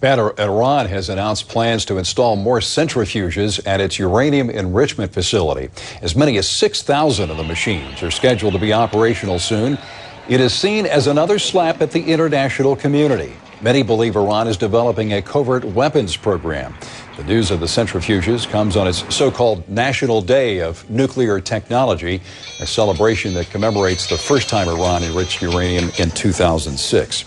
Iran has announced plans to install more centrifuges at its uranium enrichment facility. As many as 6,000 of the machines are scheduled to be operational soon. It is seen as another slap at the international community. Many believe Iran is developing a covert weapons program. The news of the centrifuges comes on its so-called National Day of Nuclear Technology, a celebration that commemorates the first time Iran enriched uranium in 2006.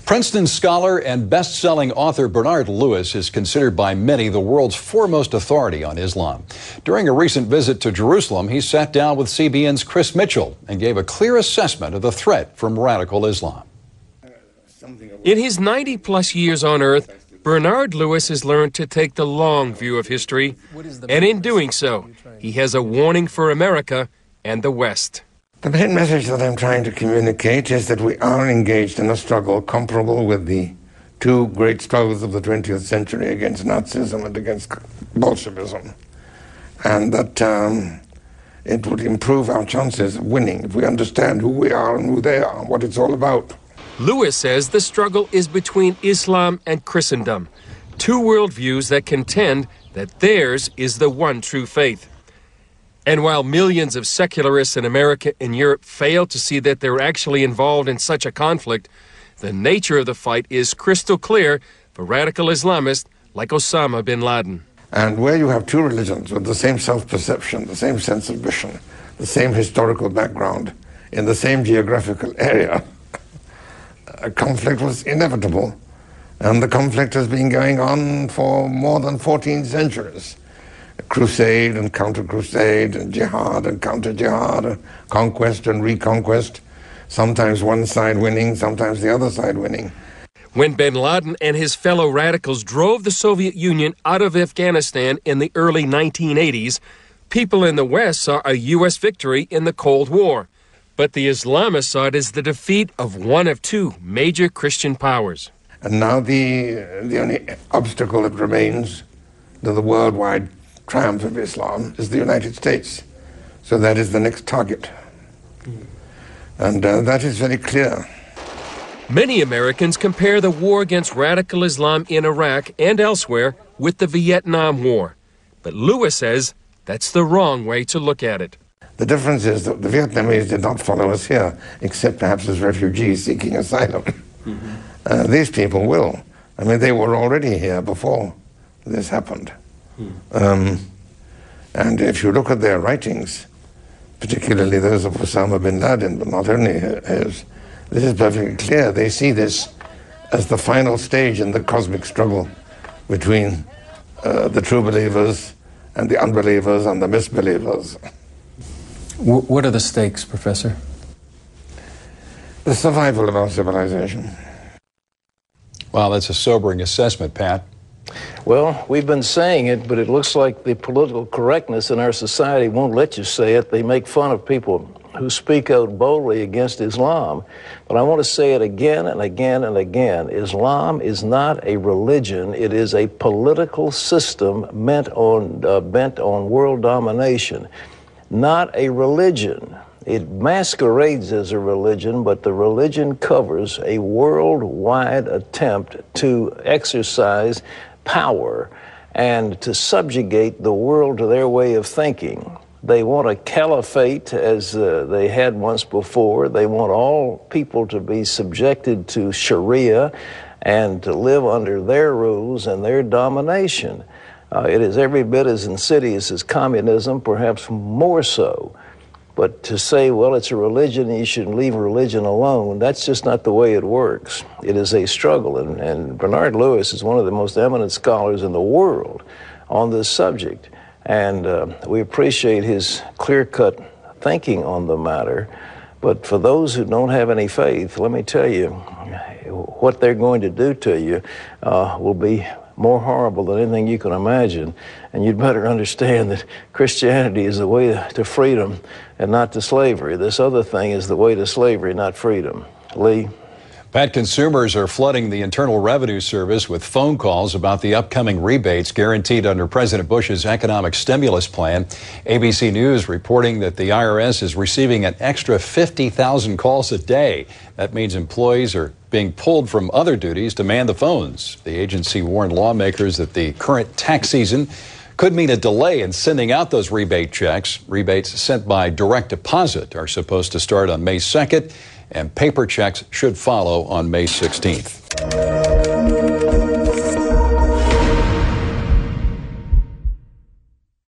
Princeton scholar and best-selling author Bernard Lewis is considered by many the world's foremost authority on Islam. During a recent visit to Jerusalem, he sat down with CBN's Chris Mitchell and gave a clear assessment of the threat from radical Islam. In his 90-plus years on Earth, Bernard Lewis has learned to take the long view of history, and in doing so, he has a warning for America and the West. The main message that I'm trying to communicate is that we are engaged in a struggle comparable with the two great struggles of the 20th century against Nazism and against Bolshevism, and that it would improve our chances of winning if we understand who we are and who they are, what it's all about. Lewis says the struggle is between Islam and Christendom, two worldviews that contend that theirs is the one true faith. And while millions of secularists in America and Europe fail to see that they're actually involved in such a conflict, the nature of the fight is crystal clear for radical Islamists like Osama bin Laden. And where you have two religions with the same self-perception, the same sense of vision, the same historical background, in the same geographical area, a conflict was inevitable. And the conflict has been going on for more than 14 centuries. Crusade and counter-crusade, and jihad and counter-jihad, conquest and reconquest, sometimes one side winning, sometimes the other side winning. When bin Laden and his fellow radicals drove the Soviet Union out of Afghanistan in the early 1980s, people in the West saw a U.S. victory in the Cold War. But the Islamist saw it as the defeat of one of two major Christian powers. And now the only obstacle that remains to the worldwide triumph of Islam is the United States. So that is the next target. And that is very clear. Many Americans compare the war against radical Islam in Iraq and elsewhere with the Vietnam War. But Lewis says that's the wrong way to look at it. The difference is that the Vietnamese did not follow us here, except perhaps as refugees seeking asylum. These people will. I mean, they were already here before this happened. And if you look at their writings, particularly those of Osama bin Laden, but not only his, this is perfectly clear. They see this as the final stage in the cosmic struggle between the true believers and the unbelievers and the misbelievers. What are the stakes, Professor? The survival of our civilization. Wow, that's a sobering assessment, Pat. Well, we've been saying it, but it looks like the political correctness in our society won't let you say it. They make fun of people who speak out boldly against Islam. But I want to say it again and again and again. Islam is not a religion. It is a political system bent on world domination. Not a religion. It masquerades as a religion, but the religion covers a worldwide attempt to exercise power and to subjugate the world to their way of thinking. They want a caliphate as they had once before. They want all people to be subjected to Sharia and to live under their rules and their domination. It is every bit as insidious as communism, perhaps more so. But to say, well, it's a religion and you should leave religion alone, that's just not the way it works. It is a struggle, and Bernard Lewis is one of the most eminent scholars in the world on this subject. And we appreciate his clear-cut thinking on the matter. But for those who don't have any faith, let me tell you, what they're going to do to you will be more horrible than anything you can imagine. And you'd better understand that Christianity is the way to freedom and not to slavery. This other thing is the way to slavery, not freedom. Lee? Pat, consumers are flooding the Internal Revenue Service with phone calls about the upcoming rebates guaranteed under President Bush's economic stimulus plan. ABC News reporting that the IRS is receiving an extra 50,000 calls a day. That means employees are being pulled from other duties to man the phones. The agency warned lawmakers that the current tax season could mean a delay in sending out those rebate checks. Rebates sent by direct deposit are supposed to start on May 2nd, and paper checks should follow on May 16th.